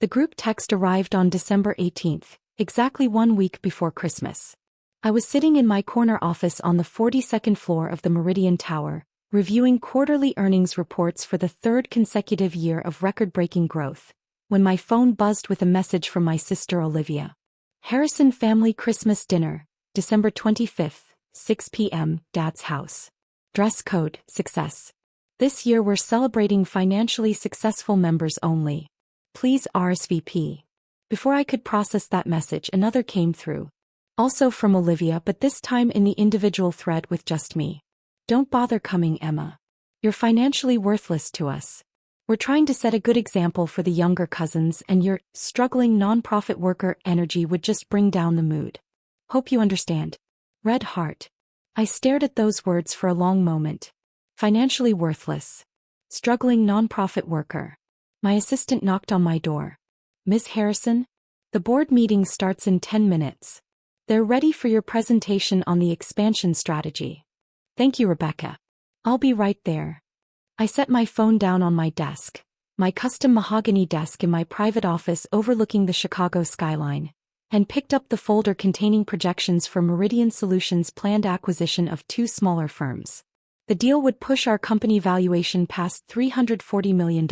The group text arrived on December 18th, exactly 1 week before Christmas. I was sitting in my corner office on the 42nd floor of the Meridian Tower, reviewing quarterly earnings reports for the third consecutive year of record-breaking growth, when my phone buzzed with a message from my sister Olivia. Harrison Family Christmas Dinner, December 25th, 6 p.m., Dad's house. Dress code, success. This year we're celebrating financially successful members only. Please RSVP. Before I could process that message, another came through. Also from Olivia, but this time in the individual thread with just me. Don't bother coming, Emma. You're financially worthless to us. We're trying to set a good example for the younger cousins, and your struggling nonprofit worker energy would just bring down the mood. Hope you understand. Red heart. I stared at those words for a long moment. Financially worthless. Struggling nonprofit worker. My assistant knocked on my door. Ms. Harrison? The board meeting starts in 10 minutes. They're ready for your presentation on the expansion strategy. Thank you, Rebecca. I'll be right there. I set my phone down on my desk, my custom mahogany desk in my private office overlooking the Chicago skyline, and picked up the folder containing projections for Meridian Solutions' planned acquisition of 2 smaller firms. The deal would push our company valuation past $340 million.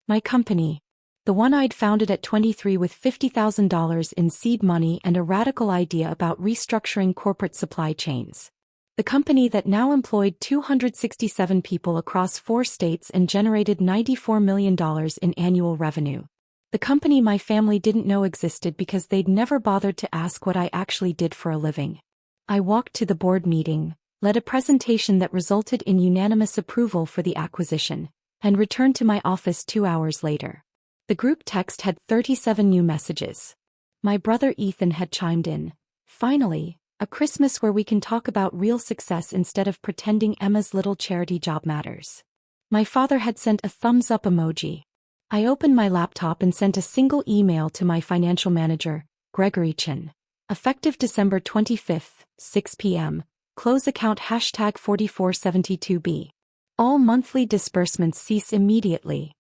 My company, the one I'd founded at 23 with $50,000 in seed money and a radical idea about restructuring corporate supply chains. The company that now employed 267 people across 4 states and generated $94 million in annual revenue. The company my family didn't know existed because they'd never bothered to ask what I actually did for a living. I walked to the board meeting, led a presentation that resulted in unanimous approval for the acquisition, and returned to my office 2 hours later. The group text had 37 new messages. My brother Ethan had chimed in. Finally, a Christmas where we can talk about real success instead of pretending Emma's little charity job matters. My father had sent a thumbs-up emoji. I opened my laptop and sent a single email to my financial manager, Gregory Chin. Effective December 25th, 6 p.m., close account #4472B. All monthly disbursements cease immediately.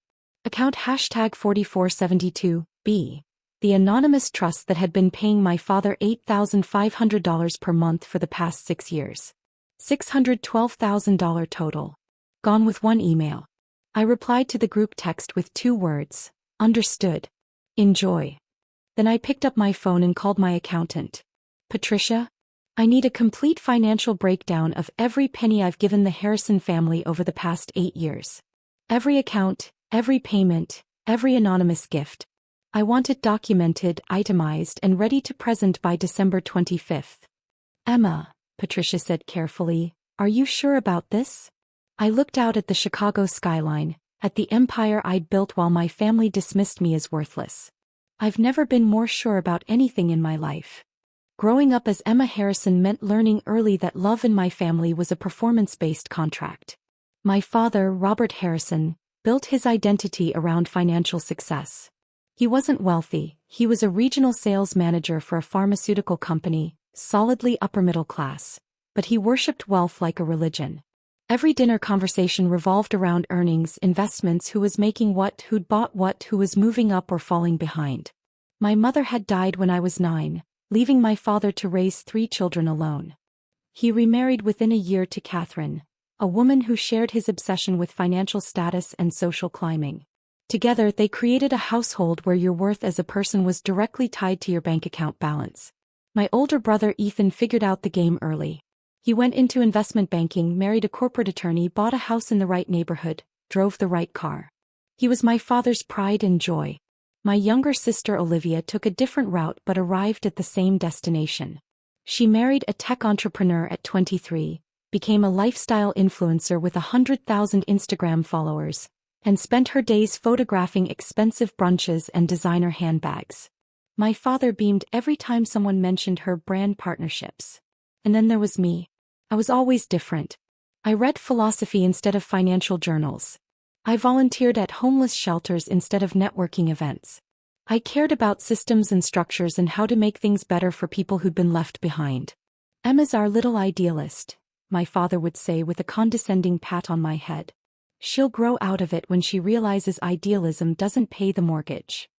Account #4472B. The anonymous trust that had been paying my father $8,500 per month for the past 6 years. $612,000 total. Gone with 1 email. I replied to the group text with 2 words. Understood. Enjoy. Then I picked up my phone and called my accountant. Patricia? I need a complete financial breakdown of every penny I've given the Harrison family over the past 8 years. Every account, every payment, every anonymous gift. I want it documented, itemized, and ready to present by December 25th. Emma, Patricia said carefully, are you sure about this? I looked out at the Chicago skyline, at the empire I'd built while my family dismissed me as worthless. I've never been more sure about anything in my life. Growing up as Emma Harrison meant learning early that love in my family was a performance-based contract. My father, Robert Harrison, built his identity around financial success. He wasn't wealthy, he was a regional sales manager for a pharmaceutical company, solidly upper-middle class, but he worshipped wealth like a religion. Every dinner conversation revolved around earnings, investments, who was making what, who'd bought what, who was moving up or falling behind. My mother had died when I was 9, leaving my father to raise 3 children alone. He remarried within a year to Catherine, a woman who shared his obsession with financial status and social climbing. Together they created a household where your worth as a person was directly tied to your bank account balance. My older brother Ethan figured out the game early. He went into investment banking, married a corporate attorney, bought a house in the right neighborhood, drove the right car. He was my father's pride and joy. My younger sister Olivia took a different route but arrived at the same destination. She married a tech entrepreneur at 23, became a lifestyle influencer with 100,000 Instagram followers, and spent her days photographing expensive brunches and designer handbags. My father beamed every time someone mentioned her brand partnerships. And then there was me. I was always different. I read philosophy instead of financial journals. I volunteered at homeless shelters instead of networking events. I cared about systems and structures and how to make things better for people who'd been left behind. Emma's our little idealist, my father would say with a condescending pat on my head. She'll grow out of it when she realizes idealism doesn't pay the mortgage.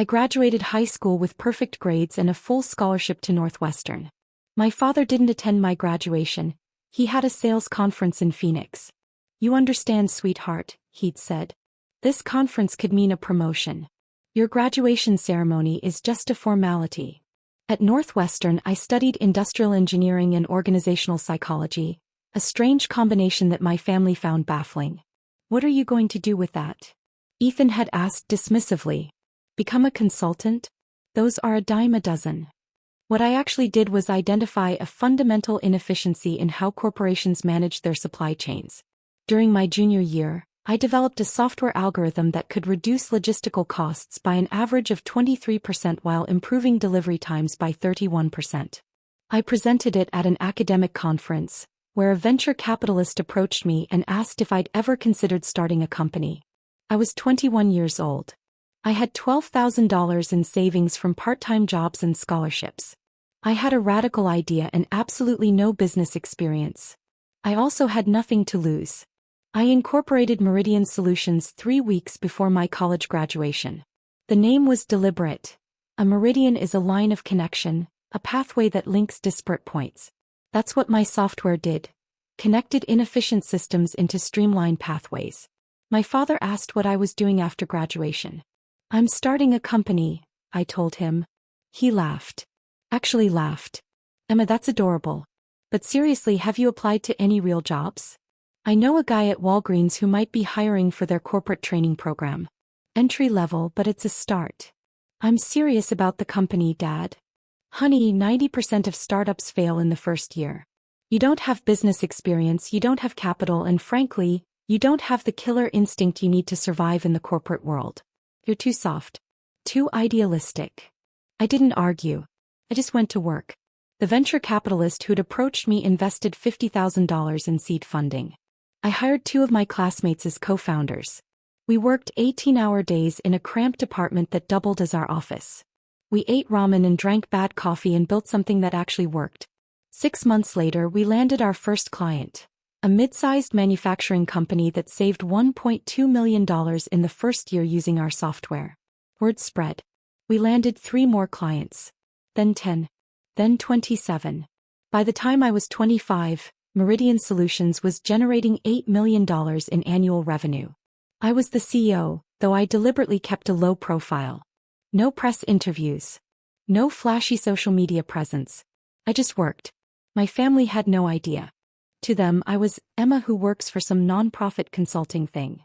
I graduated high school with perfect grades and a full scholarship to Northwestern. My father didn't attend my graduation. He had a sales conference in Phoenix. "You understand, sweetheart," he'd said. "This conference could mean a promotion. Your graduation ceremony is just a formality." At Northwestern, I studied industrial engineering and organizational psychology, a strange combination that my family found baffling. "What are you going to do with that?" Ethan had asked dismissively. "Become a consultant? Those are a dime a dozen." What I actually did was identify a fundamental inefficiency in how corporations manage their supply chains. During my junior year, I developed a software algorithm that could reduce logistical costs by an average of 23% while improving delivery times by 31%. I presented it at an academic conference, where a venture capitalist approached me and asked if I'd ever considered starting a company. I was 21 years old. I had $12,000 in savings from part-time jobs and scholarships. I had a radical idea and absolutely no business experience. I also had nothing to lose. I incorporated Meridian Solutions 3 weeks before my college graduation. The name was deliberate. A meridian is a line of connection, a pathway that links disparate points. That's what my software did. Connected inefficient systems into streamlined pathways. My father asked what I was doing after graduation. "I'm starting a company," I told him. He laughed. Actually laughed. "Emma, that's adorable. But seriously, have you applied to any real jobs? I know a guy at Walgreens who might be hiring for their corporate training program. Entry level, but it's a start." "I'm serious about the company, Dad." "Honey, 90% of startups fail in the first year. You don't have business experience, you don't have capital, and frankly, you don't have the killer instinct you need to survive in the corporate world. You're too soft. Too idealistic." I didn't argue. I just went to work. The venture capitalist who'd approached me invested $50,000 in seed funding. I hired 2 of my classmates as co-founders. We worked 18-hour days in a cramped apartment that doubled as our office. We ate ramen and drank bad coffee and built something that actually worked. 6 months later, we landed our first client, a mid-sized manufacturing company that saved $1.2 million in the first year using our software. Word spread. We landed 3 more clients. Then 10. Then 27. By the time I was 25, Meridian Solutions was generating $8 million in annual revenue. I was the CEO, though I deliberately kept a low profile. No press interviews. No flashy social media presence. I just worked. My family had no idea. To them, I was Emma who works for some nonprofit consulting thing.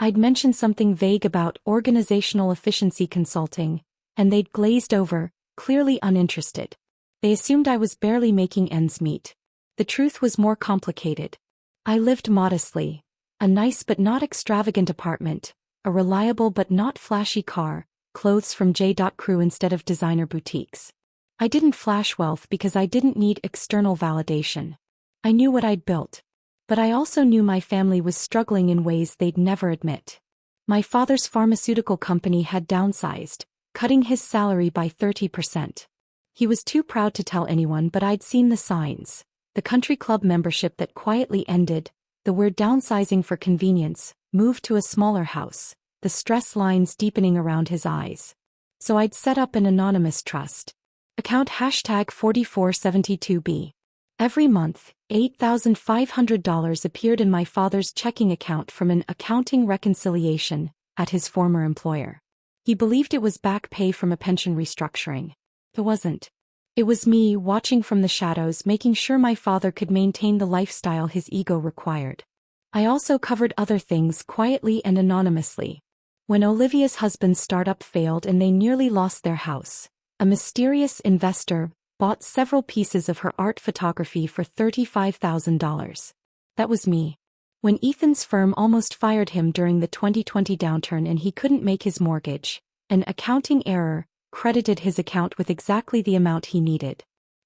I'd mentioned something vague about organizational efficiency consulting, and they'd glazed over, clearly uninterested. They assumed I was barely making ends meet. The truth was more complicated. I lived modestly. A nice but not extravagant apartment, a reliable but not flashy car, clothes from J.Crew instead of designer boutiques. I didn't flash wealth because I didn't need external validation. I knew what I'd built. But I also knew my family was struggling in ways they'd never admit. My father's pharmaceutical company had downsized, cutting his salary by 30%. He was too proud to tell anyone, but I'd seen the signs. The country club membership that quietly ended, the word downsizing for convenience, moved to a smaller house, the stress lines deepening around his eyes. So I'd set up an anonymous trust. Account #4472B. Every month, $8,500 appeared in my father's checking account from an accounting reconciliation at his former employer. He believed it was back pay from a pension restructuring. It wasn't. It was me watching from the shadows, making sure my father could maintain the lifestyle his ego required. I also covered other things quietly and anonymously. When Olivia's husband's startup failed and they nearly lost their house, a mysterious investor bought several pieces of her art photography for $35,000. That was me. When Ethan's firm almost fired him during the 2020 downturn and he couldn't make his mortgage, an accounting error credited his account with exactly the amount he needed.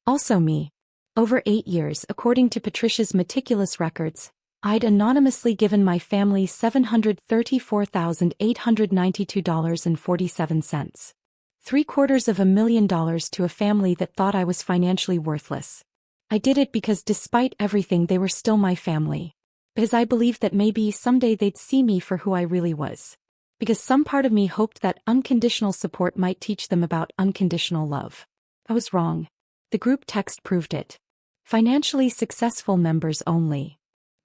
Also me. Over 8 years, according to Patricia's meticulous records, I'd anonymously given my family $734,892.47. $750,000 to a family that thought I was financially worthless. I did it because despite everything they were still my family. Because I believed that maybe someday they'd see me for who I really was. because some part of me hoped that unconditional support might teach them about unconditional love. I was wrong. The group text proved it. Financially successful members only.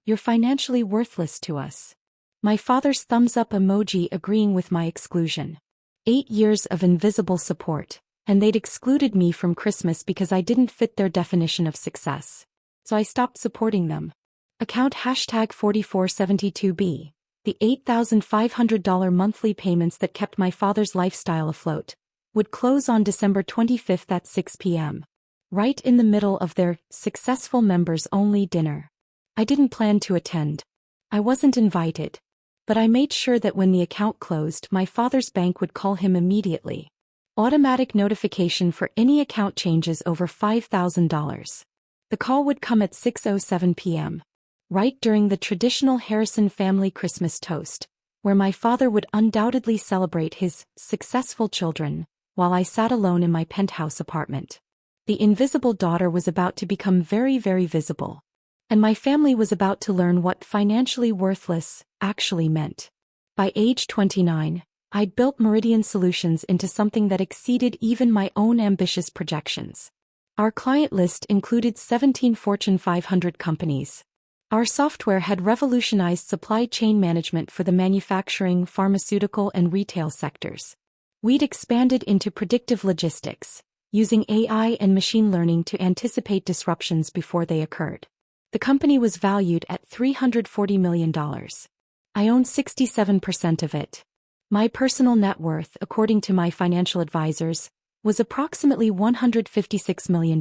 You're financially worthless to us. My father's thumbs up emoji agreeing with my exclusion. 8 years of invisible support, and they'd excluded me from Christmas because I didn't fit their definition of success. So I stopped supporting them. Account #4472B. The $8,500 monthly payments that kept my father's lifestyle afloat would close on December 25th at 6 p.m. right in the middle of their successful members-only dinner. I didn't plan to attend. I wasn't invited. But I made sure that when the account closed, my father's bank would call him immediately. Automatic notification for any account changes over $5,000. The call would come at 6:07 p.m. right during the traditional Harrison family Christmas toast, where my father would undoubtedly celebrate his successful children, while I sat alone in my penthouse apartment. The invisible daughter was about to become very, very visible. And my family was about to learn what financially worthless actually meant. By age 29, I'd built Meridian Solutions into something that exceeded even my own ambitious projections. Our client list included 17 Fortune 500 companies. Our software had revolutionized supply chain management for the manufacturing, pharmaceutical, and retail sectors. We'd expanded into predictive logistics, using AI and machine learning to anticipate disruptions before they occurred. The company was valued at $340 million. I owned 67% of it. My personal net worth, according to my financial advisors, was approximately $156 million.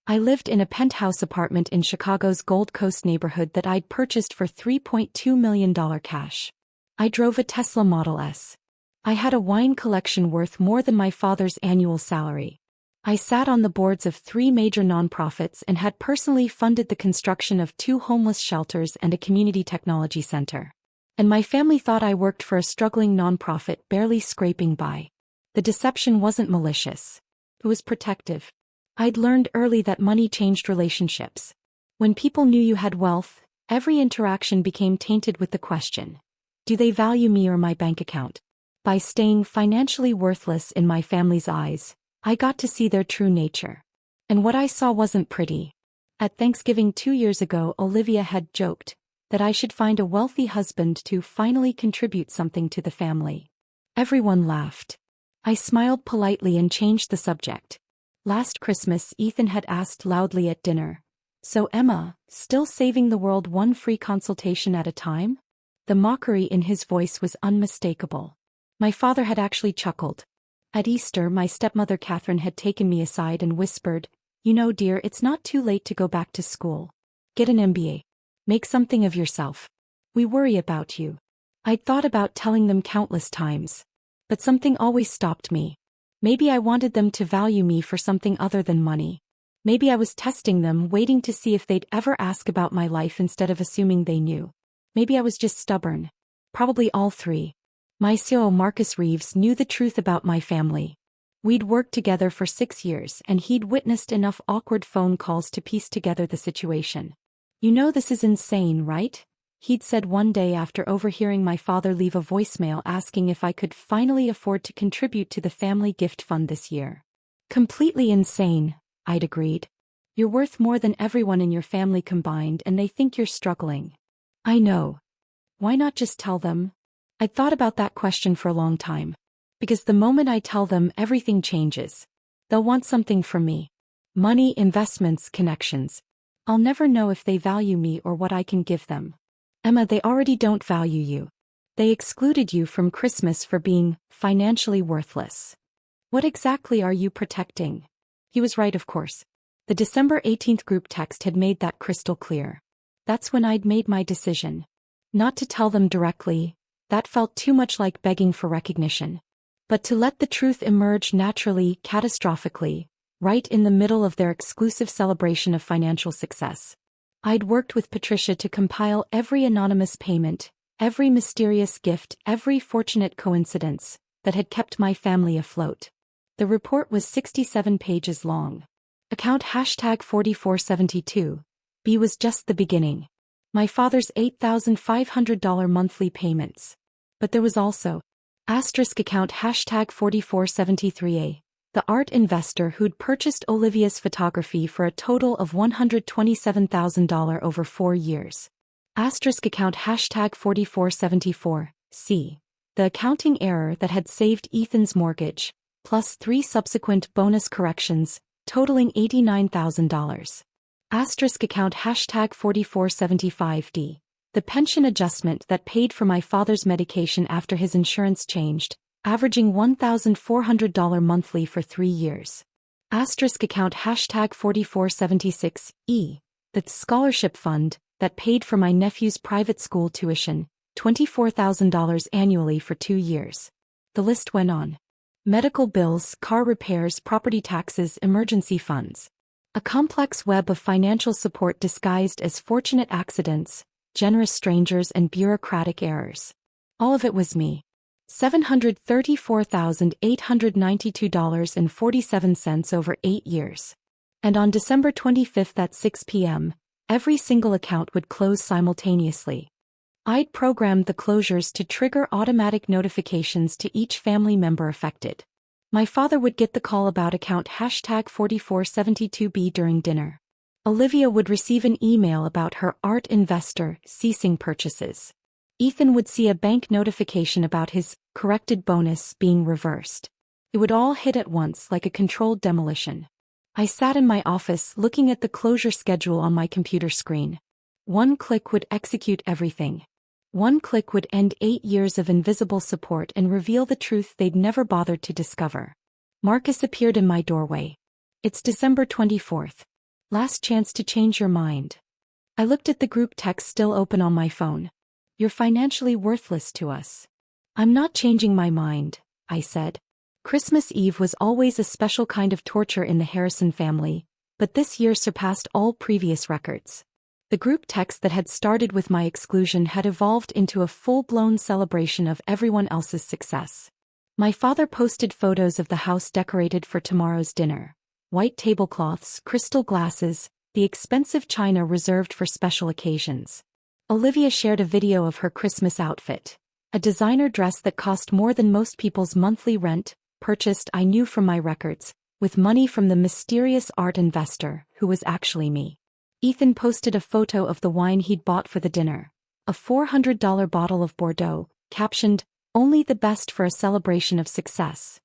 I lived in a penthouse apartment in Chicago's Gold Coast neighborhood that I'd purchased for $3.2 million cash. I drove a Tesla Model S. I had a wine collection worth more than my father's annual salary. I sat on the boards of 3 major nonprofits and had personally funded the construction of 2 homeless shelters and a community technology center. And my family thought I worked for a struggling nonprofit barely scraping by. The deception wasn't malicious. It was protective. I'd learned early that money changed relationships. When people knew you had wealth, every interaction became tainted with the question, do they value me or my bank account? By staying financially worthless in my family's eyes, I got to see their true nature. And what I saw wasn't pretty. At Thanksgiving 2 years ago, Olivia had joked that I should find a wealthy husband to finally contribute something to the family. Everyone laughed. I smiled politely and changed the subject. Last Christmas, Ethan had asked loudly at dinner, "So Emma, still saving the world one free consultation at a time?" The mockery in his voice was unmistakable. My father had actually chuckled. At Easter, my stepmother Catherine had taken me aside and whispered, "You know, dear, it's not too late to go back to school. Get an MBA. Make something of yourself. We worry about you." I'd thought about telling them countless times. But something always stopped me. Maybe I wanted them to value me for something other than money. Maybe I was testing them, waiting to see if they'd ever ask about my life instead of assuming they knew. Maybe I was just stubborn. Probably all three. My COO Marcus Reeves knew the truth about my family. We'd worked together for 6 years and he'd witnessed enough awkward phone calls to piece together the situation. "You know this is insane, right?" he'd said one day after overhearing my father leave a voicemail asking if I could finally afford to contribute to the family gift fund this year. "Completely insane," I'd agreed. "You're worth more than everyone in your family combined and they think you're struggling." "I know. Why not just tell them?" I'd thought about that question for a long time. Because the moment I tell them, everything changes. They'll want something from me. Money, investments, connections. I'll never know if they value me or what I can give them. "Emma, they already don't value you. They excluded you from Christmas for being financially worthless. What exactly are you protecting?" He was right, of course. The December 18th group text had made that crystal clear. That's when I'd made my decision. Not to tell them directly, that felt too much like begging for recognition. But to let the truth emerge naturally, catastrophically, right in the middle of their exclusive celebration of financial success. I'd worked with Patricia to compile every anonymous payment, every mysterious gift, every fortunate coincidence that had kept my family afloat. The report was 67 pages long. Account #4472B was just the beginning. My father's $8,500 monthly payments. But there was also asterisk account #4473A, the art investor who'd purchased Olivia's photography for a total of $127,000 over 4 years. Asterisk account #4474C, the accounting error that had saved Ethan's mortgage, plus 3 subsequent bonus corrections, totaling $89,000. Asterisk account #4475D, the pension adjustment that paid for my father's medication after his insurance changed, averaging $1,400 monthly for 3 years. Asterisk account #4476E, the scholarship fund that paid for my nephew's private school tuition, $24,000 annually for 2 years. The list went on. Medical bills, car repairs, property taxes, emergency funds. A complex web of financial support disguised as fortunate accidents, generous strangers and bureaucratic errors. All of it was me. $734,892.47 over 8 years. And on December 25th at 6 p.m., every single account would close simultaneously. I'd programmed the closures to trigger automatic notifications to each family member affected. My father would get the call about account #4472B during dinner. Olivia would receive an email about her art investor ceasing purchases. Ethan would see a bank notification about his corrected bonus being reversed. It would all hit at once like a controlled demolition. I sat in my office looking at the closure schedule on my computer screen. One click would execute everything. One click would end 8 years of invisible support and reveal the truth they'd never bothered to discover. Marcus appeared in my doorway. It's December 24th. Last chance to change your mind. I looked at the group text still open on my phone. You're financially worthless to us. I'm not changing my mind, I said. Christmas Eve was always a special kind of torture in the Harrison family, but this year surpassed all previous records. The group text that had started with my exclusion had evolved into a full-blown celebration of everyone else's success. My father posted photos of the house decorated for tomorrow's dinner. White tablecloths, crystal glasses, the expensive china reserved for special occasions. Olivia shared a video of her Christmas outfit, a designer dress that cost more than most people's monthly rent, purchased I knew from my records, with money from the mysterious art investor, who was actually me. Ethan posted a photo of the wine he'd bought for the dinner, a $400 bottle of Bordeaux, captioned, "Only the best for a celebration of success."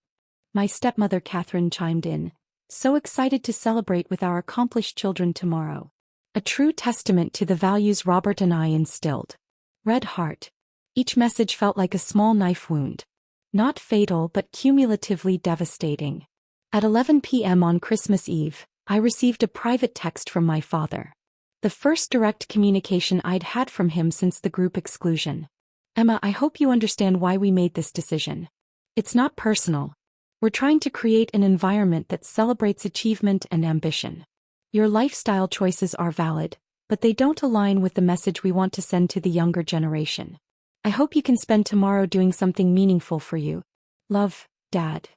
My stepmother Catherine chimed in, "So excited to celebrate with our accomplished children tomorrow." A true testament to the values Robert and I instilled. Red heart. Each message felt like a small knife wound. Not fatal but cumulatively devastating. At 11 p.m. on Christmas Eve, I received a private text from my father. The first direct communication I'd had from him since the group exclusion. "Emma, I hope you understand why we made this decision. It's not personal. We're trying to create an environment that celebrates achievement and ambition. Your lifestyle choices are valid, but they don't align with the message we want to send to the younger generation. I hope you can spend tomorrow doing something meaningful for you. Love, Dad."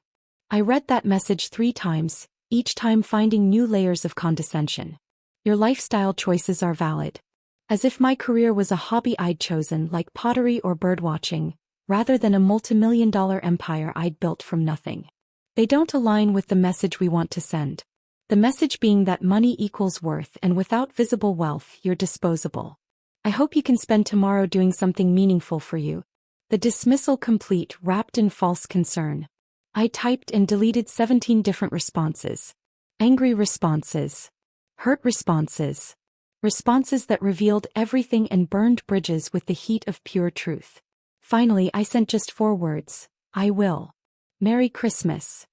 I read that message 3 times, each time finding new layers of condescension. Your lifestyle choices are valid. As if my career was a hobby I'd chosen like pottery or birdwatching, rather than a multimillion-dollar empire I'd built from nothing. They don't align with the message we want to send. The message being that money equals worth and without visible wealth you're disposable. I hope you can spend tomorrow doing something meaningful for you. The dismissal complete, wrapped in false concern. I typed and deleted 17 different responses. Angry responses. Hurt responses. Responses that revealed everything and burned bridges with the heat of pure truth. Finally, I sent just 4 words. I will. Merry Christmas.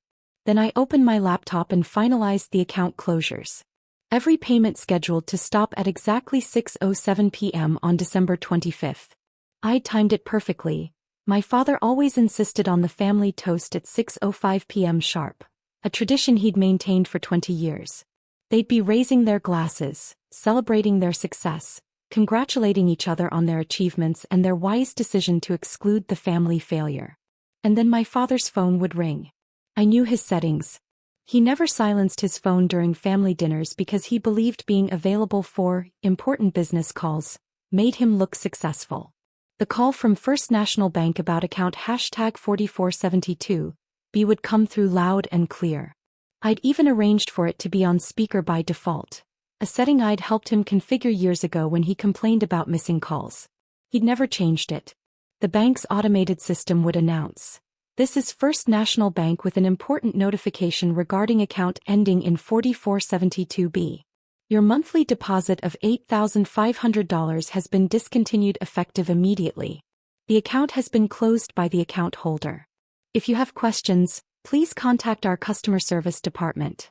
Then I opened my laptop and finalized the account closures. Every payment scheduled to stop at exactly 6:07 p.m. on December 25th. I timed it perfectly. My father always insisted on the family toast at 6:05 p.m. sharp, a tradition he'd maintained for 20 years. They'd be raising their glasses, celebrating their success, congratulating each other on their achievements and their wise decision to exclude the family failure. And then my father's phone would ring. I knew his settings. He never silenced his phone during family dinners because he believed being available for important business calls made him look successful. The call from First National Bank about account #4472B would come through loud and clear. I'd even arranged for it to be on speaker by default, a setting I'd helped him configure years ago when he complained about missing calls. He'd never changed it. The bank's automated system would announce, "This is First National Bank with an important notification regarding account ending in 4472B. Your monthly deposit of $8,500 has been discontinued effective immediately. The account has been closed by the account holder. If you have questions, please contact our customer service department."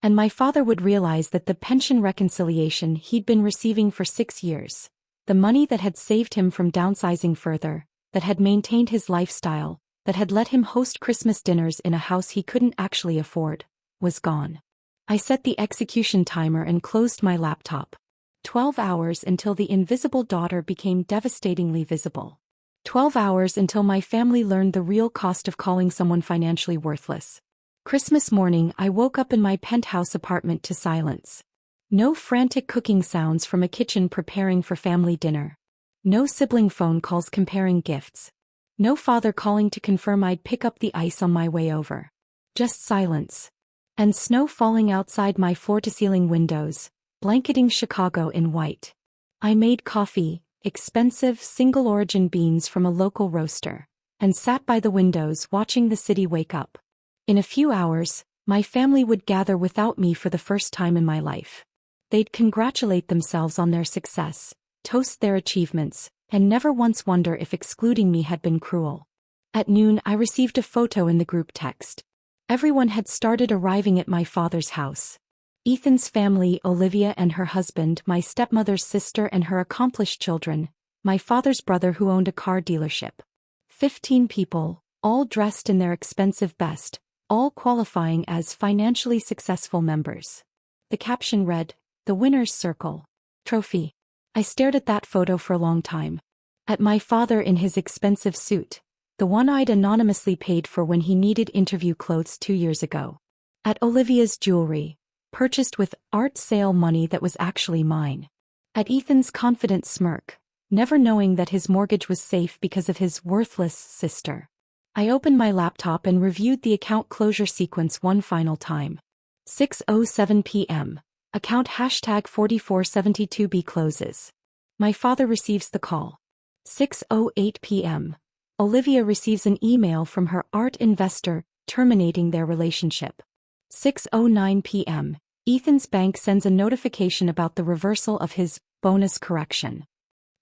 And my father would realize that the pension reconciliation he'd been receiving for 6 years, the money that had saved him from downsizing further, that had maintained his lifestyle, that had let him host Christmas dinners in a house he couldn't actually afford, was gone. I set the execution timer and closed my laptop. 12 hours until the invisible daughter became devastatingly visible. 12 hours until my family learned the real cost of calling someone financially worthless. Christmas morning, I woke up in my penthouse apartment to silence. No frantic cooking sounds from a kitchen preparing for family dinner. No sibling phone calls comparing gifts. No father calling to confirm I'd pick up the ice on my way over. Just silence. And snow falling outside my floor-to-ceiling windows, blanketing Chicago in white. I made coffee, expensive single-origin beans from a local roaster, and sat by the windows watching the city wake up. In a few hours, my family would gather without me for the first time in my life. They'd congratulate themselves on their success, toast their achievements, and never once wonder if excluding me had been cruel. At noon, I received a photo in the group text. Everyone had started arriving at my father's house. Ethan's family, Olivia and her husband, my stepmother's sister and her accomplished children, my father's brother who owned a car dealership. 15 people, all dressed in their expensive best, all qualifying as financially successful members. The caption read, "The Winner's Circle. Trophy." I stared at that photo for a long time. At my father in his expensive suit, the one I'd anonymously paid for when he needed interview clothes 2 years ago. At Olivia's jewelry, purchased with art sale money that was actually mine. At Ethan's confident smirk, never knowing that his mortgage was safe because of his worthless sister. I opened my laptop and reviewed the account closure sequence one final time. 6:07 p.m. Account #4472B closes. My father receives the call. 6:08 p.m. Olivia receives an email from her art investor, terminating their relationship. 6:09 p.m. Ethan's bank sends a notification about the reversal of his bonus correction.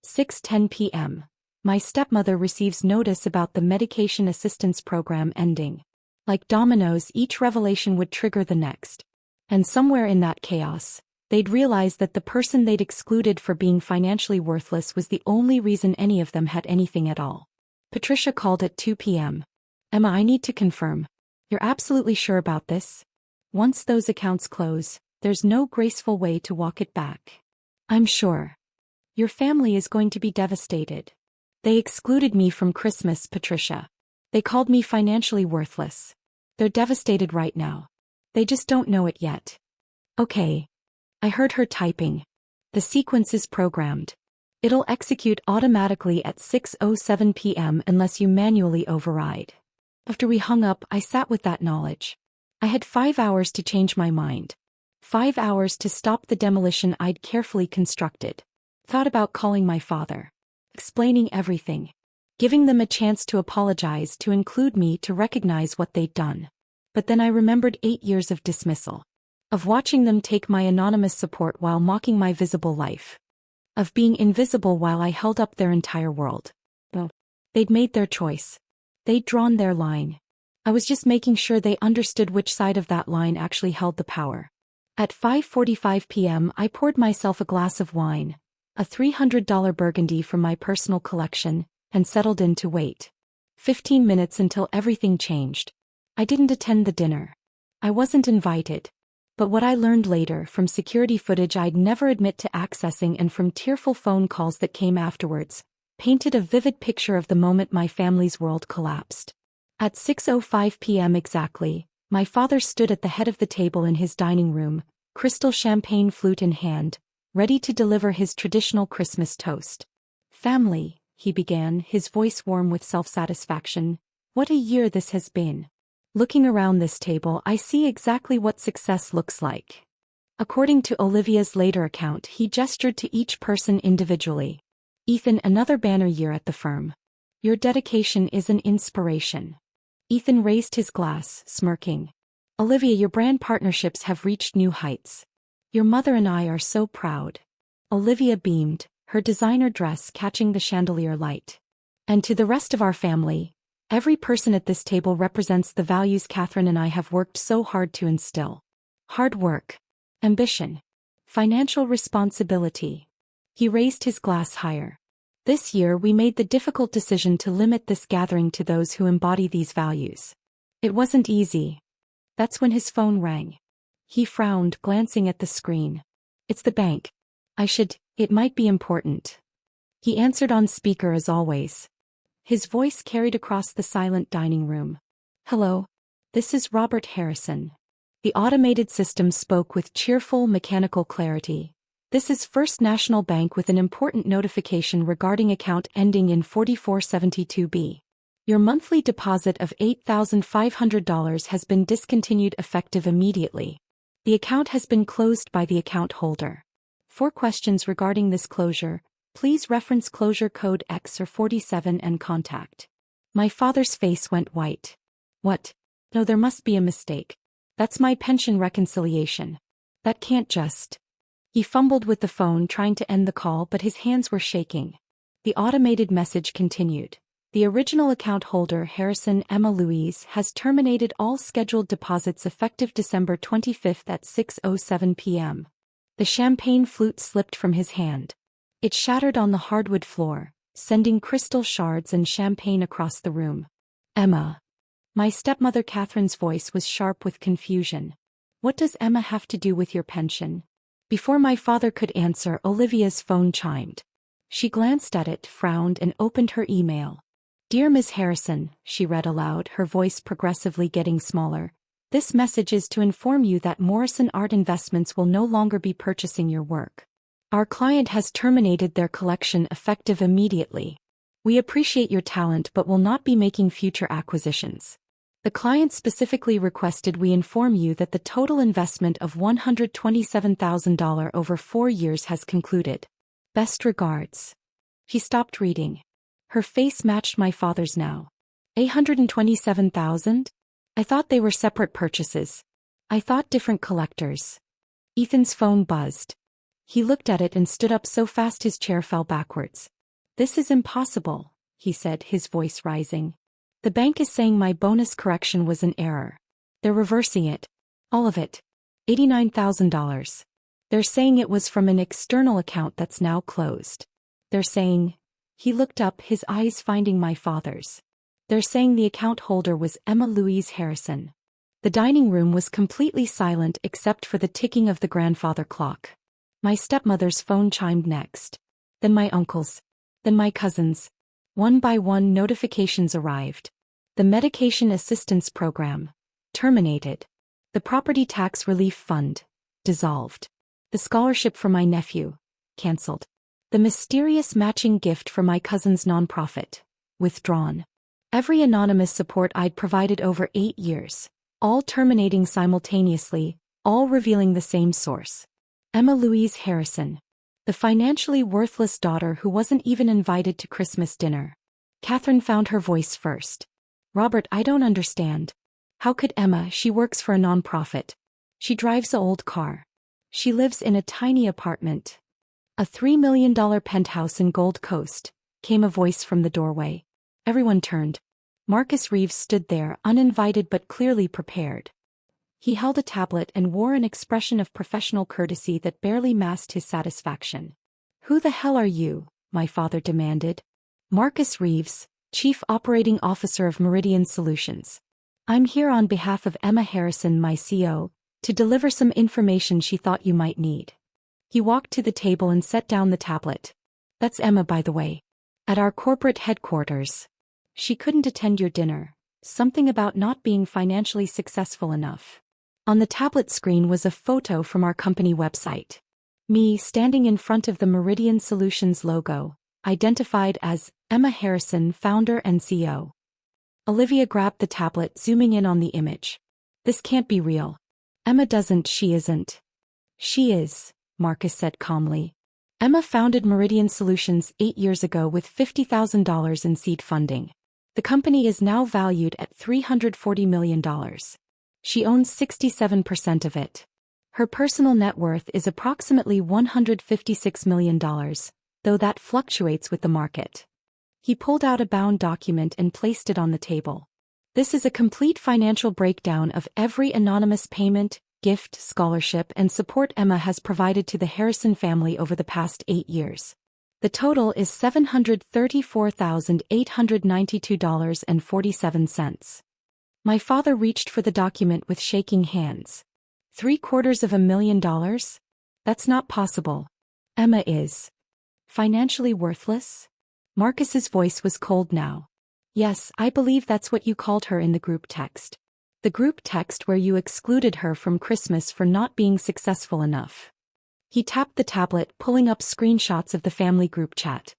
6:10 p.m. My stepmother receives notice about the medication assistance program ending. Like dominoes, each revelation would trigger the next. And somewhere in that chaos, they'd realize that the person they'd excluded for being financially worthless was the only reason any of them had anything at all. Patricia called at 2 p.m. "Emma, I need to confirm. You're absolutely sure about this? Once those accounts close, there's no graceful way to walk it back." "I'm sure. Your family is going to be devastated. They excluded me from Christmas, Patricia. They called me financially worthless. They're devastated right now. They just don't know it yet." "Okay." I heard her typing. "The sequence is programmed. It'll execute automatically at 6:07 p.m. unless you manually override." After we hung up, I sat with that knowledge. I had 5 hours to change my mind. 5 hours to stop the demolition I'd carefully constructed. Thought about calling my father. Explaining everything. Giving them a chance to apologize, to include me, to recognize what they'd done. But then I remembered 8 years of dismissal. Of watching them take my anonymous support while mocking my visible life. Of being invisible while I held up their entire world. Well, they'd made their choice. They'd drawn their line. I was just making sure they understood which side of that line actually held the power. At 5:45 p.m. I poured myself a glass of wine, a $300 Burgundy from my personal collection, and settled in to wait. 15 minutes until everything changed. I didn't attend the dinner. I wasn't invited. But what I learned later from security footage I'd never admit to accessing and from tearful phone calls that came afterwards, painted a vivid picture of the moment my family's world collapsed. At 6:05 p.m. exactly, my father stood at the head of the table in his dining room, crystal champagne flute in hand, ready to deliver his traditional Christmas toast. "Family, he began, his voice warm with self-satisfaction. What a year this has been. Looking around this table, I see exactly what success looks like. According to Olivia's later account, he gestured to each person individually. Ethan, another banner year at the firm. Your dedication is an inspiration. Ethan raised his glass, smirking. Olivia, your brand partnerships have reached new heights. Your mother and I are so proud. Olivia beamed, her designer dress catching the chandelier light. And to the rest of our family, every person at this table represents the values Catherine and I have worked so hard to instill. Hard work. Ambition. Financial responsibility. He raised his glass higher. This year we made the difficult decision to limit this gathering to those who embody these values. It wasn't easy. That's when his phone rang. He frowned, glancing at the screen. It's the bank. It might be important. He answered on speaker as always. His voice carried across the silent dining room. Hello. This is Robert Harrison. The automated system spoke with cheerful, mechanical clarity. This is First National Bank with an important notification regarding account ending in 4472B. Your monthly deposit of $8,500 has been discontinued effective immediately. The account has been closed by the account holder. For questions regarding this closure, please reference closure code X or 47 and contact. My father's face went white. What? No, there must be a mistake. That's my pension reconciliation. That can't just... He fumbled with the phone trying to end the call, but his hands were shaking. The automated message continued. The original account holder, Harrison Emma Louise, has terminated all scheduled deposits effective December 25th at 6:07 p.m. The champagne flute slipped from his hand. It shattered on the hardwood floor, sending crystal shards and champagne across the room. Emma. My stepmother Catherine's voice was sharp with confusion. What does Emma have to do with your pension? Before my father could answer, Olivia's phone chimed. She glanced at it, frowned, and opened her email. Dear Ms. Harrison, she read aloud, her voice progressively getting smaller. This message is to inform you that Morrison Art Investments will no longer be purchasing your work. Our client has terminated their collection effective immediately. We appreciate your talent but will not be making future acquisitions. The client specifically requested we inform you that the total investment of $127,000 over 4 years has concluded. Best regards. She stopped reading. Her face matched my father's now. $827,000? I thought they were separate purchases. I thought different collectors. Ethan's phone buzzed. He looked at it and stood up so fast his chair fell backwards. This is impossible, he said, his voice rising. The bank is saying my bonus correction was an error. They're reversing it. All of it. $89,000. They're saying it was from an external account that's now closed. They're saying... He looked up, his eyes finding my father's. They're saying the account holder was Emma Louise Harrison. The dining room was completely silent except for the ticking of the grandfather clock. My stepmother's phone chimed next. Then my uncle's. Then my cousin's. One by one notifications arrived. The Medication Assistance Program. Terminated. The Property Tax Relief Fund. Dissolved. The scholarship for my nephew. Cancelled. The mysterious matching gift for my cousin's nonprofit. Withdrawn. Every anonymous support I'd provided over 8 years. All terminating simultaneously, all revealing the same source. Emma Louise Harrison. The financially worthless daughter who wasn't even invited to Christmas dinner. Catherine found her voice first. Robert, I don't understand. How could Emma? She works for a nonprofit. She drives an old car. She lives in a tiny apartment. A $3 million penthouse in Gold Coast, came a voice from the doorway. Everyone turned. Marcus Reeves stood there, uninvited but clearly prepared. He held a tablet and wore an expression of professional courtesy that barely masked his satisfaction. Who the hell are you? My father demanded. Marcus Reeves, Chief Operating Officer of Meridian Solutions. I'm here on behalf of Emma Harrison, my CO, to deliver some information she thought you might need. He walked to the table and set down the tablet. That's Emma, by the way. At our corporate headquarters. She couldn't attend your dinner. Something about not being financially successful enough. On the tablet screen was a photo from our company website. Me standing in front of the Meridian Solutions logo. identified as Emma Harrison, founder and CEO. Olivia grabbed the tablet, zooming in on the image. This can't be real. Emma doesn't. She isn't. She is, Marcus said calmly. Emma founded Meridian Solutions 8 years ago with $50,000 in seed funding. The company is now valued at $340 million. She owns 67% of it. Her personal net worth is approximately $156 million, though that fluctuates with the market. He pulled out a bound document and placed it on the table. This is a complete financial breakdown of every anonymous payment, gift, scholarship, and support Emma has provided to the Harrison family over the past 8 years. The total is $734,892.47. My father reached for the document with shaking hands. $750,000? That's not possible. Emma is financially worthless? Marcus's voice was cold now. Yes, I believe that's what you called her in the group text. The group text where you excluded her from Christmas for not being successful enough. He tapped the tablet, pulling up screenshots of the family group chat.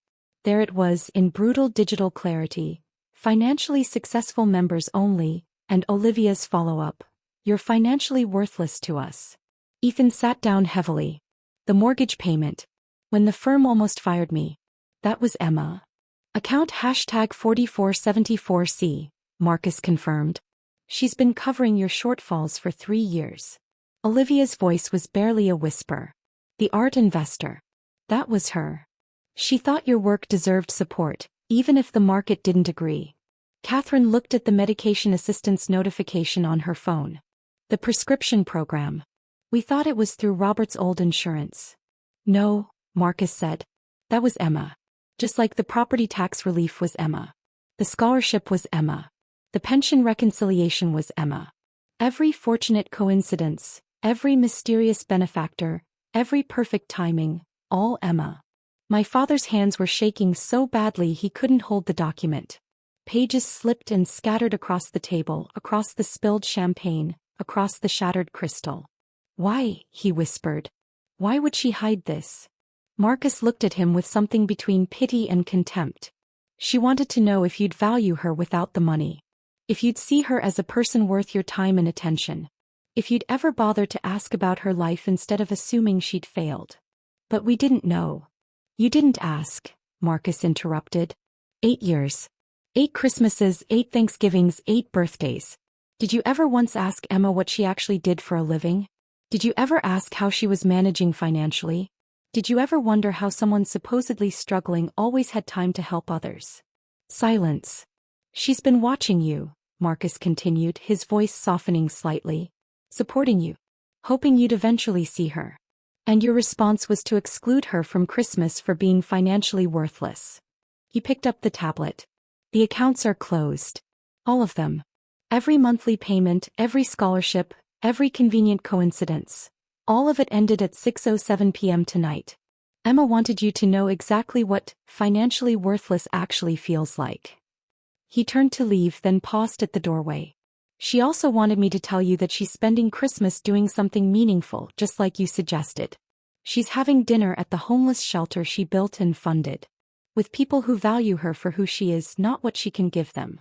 There it was, in brutal digital clarity. Financially successful members only, and Olivia's follow-up. You're financially worthless to us. Ethan sat down heavily. The mortgage payment. When the firm almost fired me. That was Emma. Account #4474C, Marcus confirmed. She's been covering your shortfalls for 3 years. Olivia's voice was barely a whisper. The art investor. That was her. She thought your work deserved support, even if the market didn't agree. Catherine looked at the medication assistance notification on her phone. The prescription program. We thought it was through Robert's old insurance. No, Marcus said. That was Emma. Just like the property tax relief was Emma. The scholarship was Emma. The pension reconciliation was Emma. Every fortunate coincidence, every mysterious benefactor, every perfect timing, all Emma. My father's hands were shaking so badly he couldn't hold the document. Pages slipped and scattered across the table, across the spilled champagne, across the shattered crystal. Why? He whispered. Why would she hide this? Marcus looked at him with something between pity and contempt. She wanted to know if you'd value her without the money. If you'd see her as a person worth your time and attention. If you'd ever bother to ask about her life instead of assuming she'd failed. But we didn't know. You didn't ask, Marcus interrupted. 8 years. 8 Christmases, 8 Thanksgivings, 8 birthdays. Did you ever once ask Emma what she actually did for a living? Did you ever ask how she was managing financially? Did you ever wonder how someone supposedly struggling always had time to help others? Silence. She's been watching you, Marcus continued, his voice softening slightly. Supporting you. Hoping you'd eventually see her. And your response was to exclude her from Christmas for being financially worthless. He picked up the tablet. The accounts are closed. All of them. Every monthly payment, every scholarship, every convenient coincidence. All of it ended at 6:07 p.m. tonight. Emma wanted you to know exactly what financially worthless actually feels like. He turned to leave, then paused at the doorway. She also wanted me to tell you that she's spending Christmas doing something meaningful, just like you suggested. She's having dinner at the homeless shelter she built and funded. With people who value her for who she is, not what she can give them.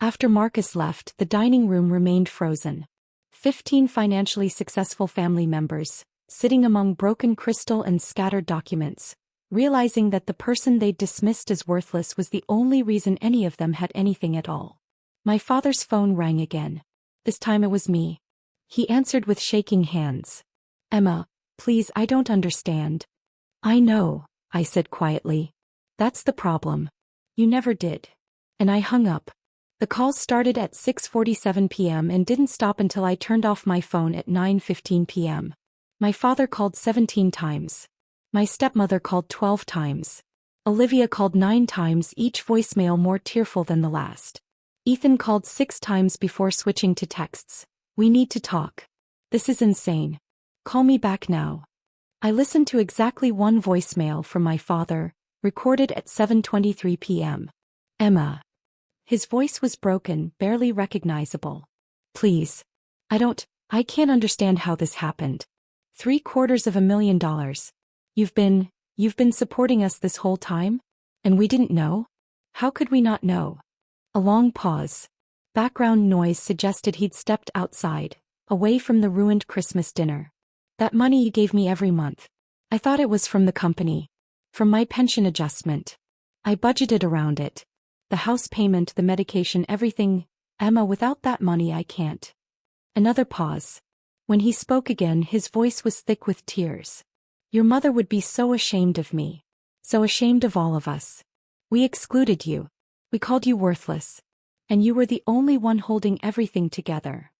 After Marcus left, the dining room remained frozen. 15 financially successful family members, sitting among broken crystal and scattered documents, realizing that the person they'd dismissed as worthless was the only reason any of them had anything at all. My father's phone rang again. This time it was me. He answered with shaking hands. Emma, please, I don't understand. I know, I said quietly. That's the problem. You never did. And I hung up. The call started at 6:47 p.m. and didn't stop until I turned off my phone at 9:15 p.m. My father called 17 times. My stepmother called 12 times. Olivia called 9 times, each voicemail more tearful than the last. Ethan called 6 times before switching to texts. We need to talk. This is insane. Call me back now. I listened to exactly one voicemail from my father, recorded at 7:23 p.m. Emma. His voice was broken, barely recognizable. Please. I can't understand how this happened. $750,000. You've been supporting us this whole time? And we didn't know? How could we not know? A long pause. Background noise suggested he'd stepped outside, away from the ruined Christmas dinner. That money you gave me every month. I thought it was from the company. From my pension adjustment. I budgeted around it. The house payment, the medication, everything. Emma, without that money I can't. Another pause. When he spoke again, his voice was thick with tears. Your mother would be so ashamed of me. So ashamed of all of us. We excluded you. We called you worthless. And you were the only one holding everything together.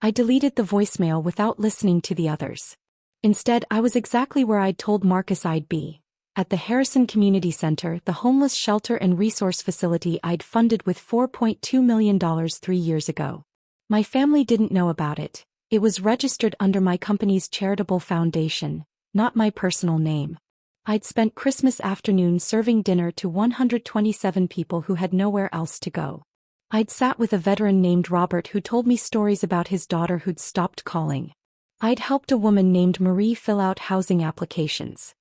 I deleted the voicemail without listening to the others. Instead, I was exactly where I'd told Marcus I'd be. At the Harrison Community Center, the homeless shelter and resource facility I'd funded with $4.2 million 3 years ago. My family didn't know about it. It was registered under my company's charitable foundation, not my personal name. I'd spent Christmas afternoon serving dinner to 127 people who had nowhere else to go. I'd sat with a veteran named Robert who told me stories about his daughter who'd stopped calling. I'd helped a woman named Marie fill out housing applications.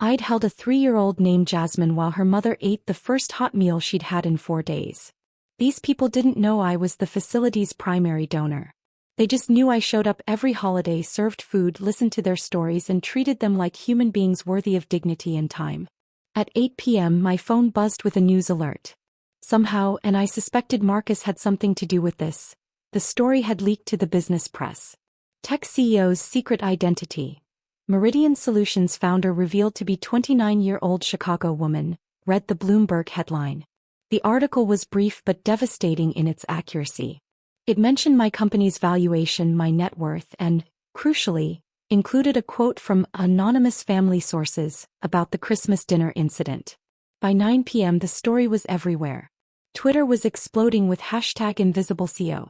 I'd held a 3-year-old named Jasmine while her mother ate the first hot meal she'd had in 4 days. These people didn't know I was the facility's primary donor. They just knew I showed up every holiday, served food, listened to their stories, and treated them like human beings worthy of dignity and time. At 8 p.m., my phone buzzed with a news alert. Somehow, and I suspected Marcus had something to do with this, the story had leaked to the business press. Tech CEO's secret identity. Meridian Solutions founder revealed to be 29-year-old Chicago woman, read the Bloomberg headline. The article was brief but devastating in its accuracy. It mentioned my company's valuation, my net worth, and, crucially, included a quote from anonymous family sources about the Christmas dinner incident. By 9 p.m. the story was everywhere. Twitter was exploding with #InvisibleCEO.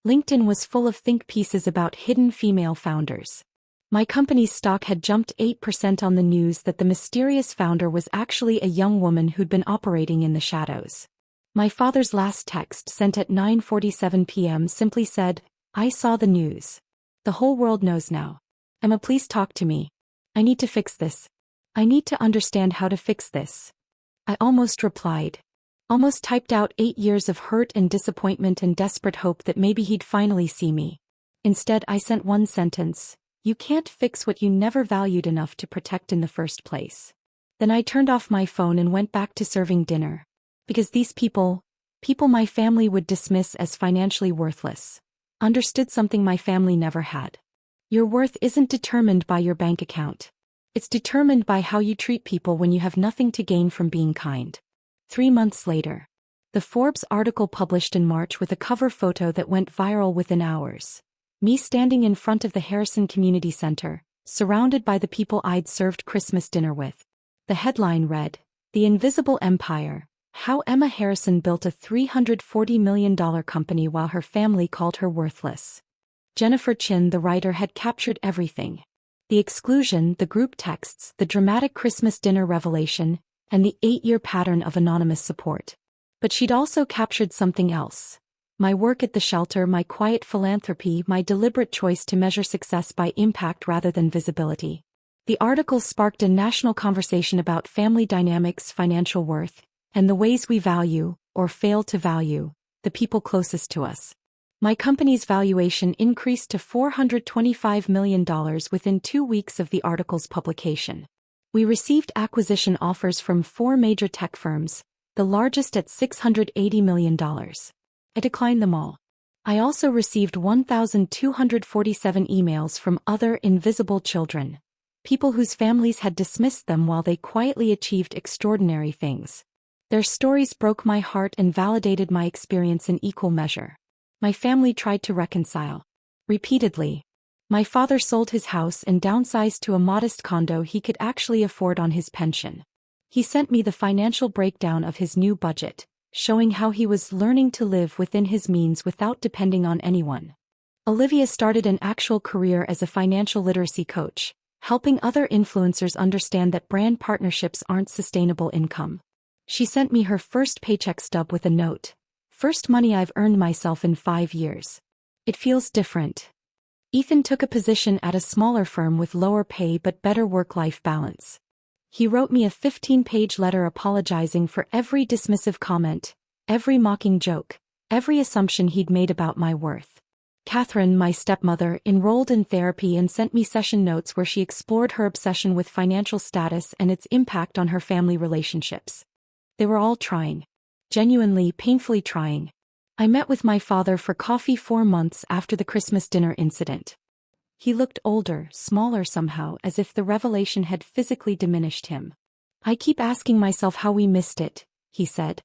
LinkedIn was full of think pieces about hidden female founders. My company's stock had jumped 8% on the news that the mysterious founder was actually a young woman who'd been operating in the shadows. My father's last text, sent at 9:47 p.m., simply said, "I saw the news. The whole world knows now. Emma, please talk to me. I need to fix this. I need to understand how to fix this." I almost replied. Almost typed out 8 years of hurt and disappointment and desperate hope that maybe he'd finally see me. Instead, I sent one sentence: "You can't fix what you never valued enough to protect in the first place." Then I turned off my phone and went back to serving dinner. Because these people my family would dismiss as financially worthless, understood something my family never had. Your worth isn't determined by your bank account. It's determined by how you treat people when you have nothing to gain from being kind. 3 months later. The Forbes article published in March with a cover photo that went viral within hours. Me standing in front of the Harrison Community Center, surrounded by the people I'd served Christmas dinner with. The headline read, "The Invisible Empire, How Emma Harrison Built a $340 million Company While Her Family Called Her Worthless." Jennifer Chin, the writer, had captured everything. The exclusion, the group texts, the dramatic Christmas dinner revelation, and the 8-year pattern of anonymous support. But she'd also captured something else. My work at the shelter, my quiet philanthropy, my deliberate choice to measure success by impact rather than visibility. The article sparked a national conversation about family dynamics, financial worth, and the ways we value, or fail to value, the people closest to us. My company's valuation increased to $425 million within 2 weeks of the article's publication. We received acquisition offers from 4 major tech firms, the largest at $680 million. I declined them all. I also received 1,247 emails from other invisible children, people whose families had dismissed them while they quietly achieved extraordinary things. Their stories broke my heart and validated my experience in equal measure. My family tried to reconcile. Repeatedly. My father sold his house and downsized to a modest condo he could actually afford on his pension. He sent me the financial breakdown of his new budget, showing how he was learning to live within his means without depending on anyone. Olivia started an actual career as a financial literacy coach, helping other influencers understand that brand partnerships aren't sustainable income. She sent me her first paycheck stub with a note: "First money I've earned myself in 5 years. It feels different." Ethan took a position at a smaller firm with lower pay but better work-life balance. He wrote me a 15-page letter apologizing for every dismissive comment, every mocking joke, every assumption he'd made about my worth. Catherine, my stepmother, enrolled in therapy and sent me session notes where she explored her obsession with financial status and its impact on her family relationships. They were all trying. Genuinely, painfully trying. I met with my father for coffee 4 months after the Christmas dinner incident. He looked older, smaller somehow, as if the revelation had physically diminished him. "I keep asking myself how we missed it," he said.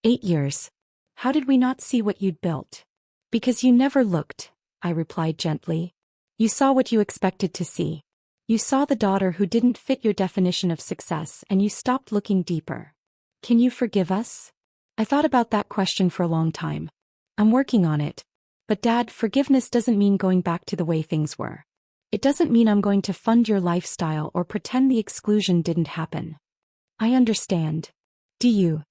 8 years. How did we not see what you'd built? "Because you never looked," I replied gently. "You saw what you expected to see. You saw the daughter who didn't fit your definition of success and you stopped looking deeper. Can you forgive us?" I thought about that question for a long time. "I'm working on it. But Dad, forgiveness doesn't mean going back to the way things were. It doesn't mean I'm going to fund your lifestyle or pretend the exclusion didn't happen." "I understand. Do you?"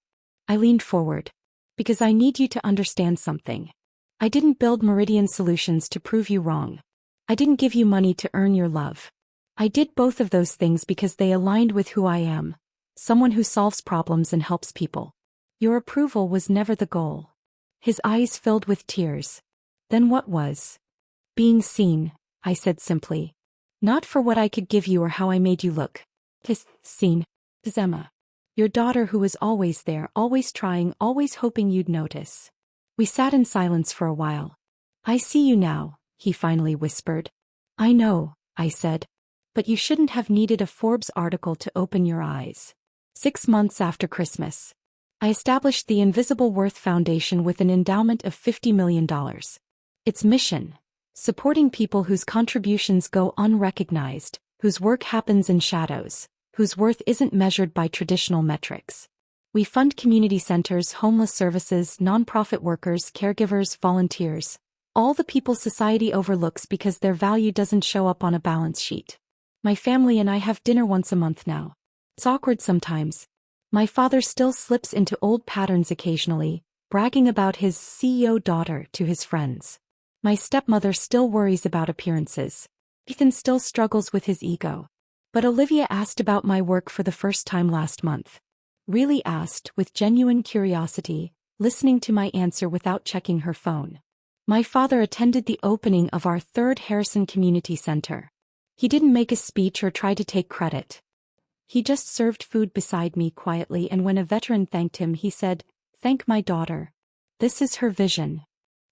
I leaned forward. "Because I need you to understand something. I didn't build Meridian Solutions to prove you wrong. I didn't give you money to earn your love. I did both of those things because they aligned with who I am, someone who solves problems and helps people. Your approval was never the goal." His eyes filled with tears. "Then what was?" "Being seen," I said simply. "Not for what I could give you or how I made you look. Seen. Emma. Your daughter who was always there, always trying, always hoping you'd notice." We sat in silence for a while. "I see you now," he finally whispered. "I know," I said. "But you shouldn't have needed a Forbes article to open your eyes." 6 months after Christmas, I established the Invisible Worth Foundation with an endowment of $50 million. Its mission: supporting people whose contributions go unrecognized, whose work happens in shadows, whose worth isn't measured by traditional metrics. We fund community centers, homeless services, nonprofit workers, caregivers, volunteers, all the people society overlooks because their value doesn't show up on a balance sheet. My family and I have dinner once a month now. It's awkward sometimes. My father still slips into old patterns occasionally, bragging about his CEO daughter to his friends. My stepmother still worries about appearances. Ethan still struggles with his ego. But Olivia asked about my work for the first time last month. Really asked, with genuine curiosity, listening to my answer without checking her phone. My father attended the opening of our 3rd Harrison Community Center. He didn't make a speech or try to take credit. He just served food beside me quietly, and when a veteran thanked him, he said, "Thank my daughter. This is her vision.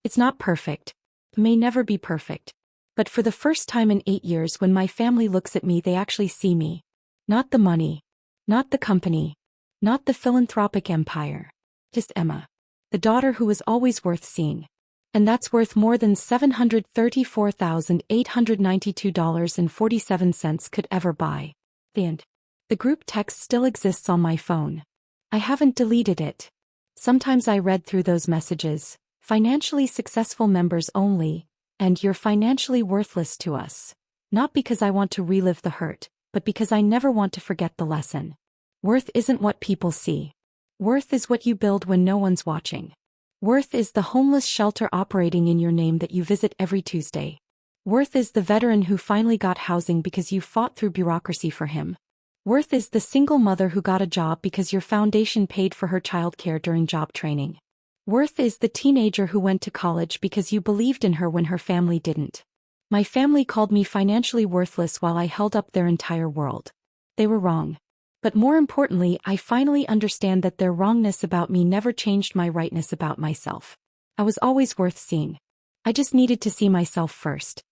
It's not perfect. May never be perfect. But for the first time in 8 years, when my family looks at me, they actually see me. Not the money. Not the company. Not the philanthropic empire. Just Emma. The daughter who was always worth seeing. And that's worth more than $734,892.47 could ever buy." The end. The group text still exists on my phone. I haven't deleted it. Sometimes I read through those messages: "Financially successful members only," and "You're financially worthless to us." Not because I want to relive the hurt, but because I never want to forget the lesson. Worth isn't what people see. Worth is what you build when no one's watching. Worth is the homeless shelter operating in your name that you visit every Tuesday. Worth is the veteran who finally got housing because you fought through bureaucracy for him. Worth is the single mother who got a job because your foundation paid for her childcare during job training. Worth is the teenager who went to college because you believed in her when her family didn't. My family called me financially worthless while I held up their entire world. They were wrong. But more importantly, I finally understand that their wrongness about me never changed my rightness about myself. I was always worth seeing. I just needed to see myself first.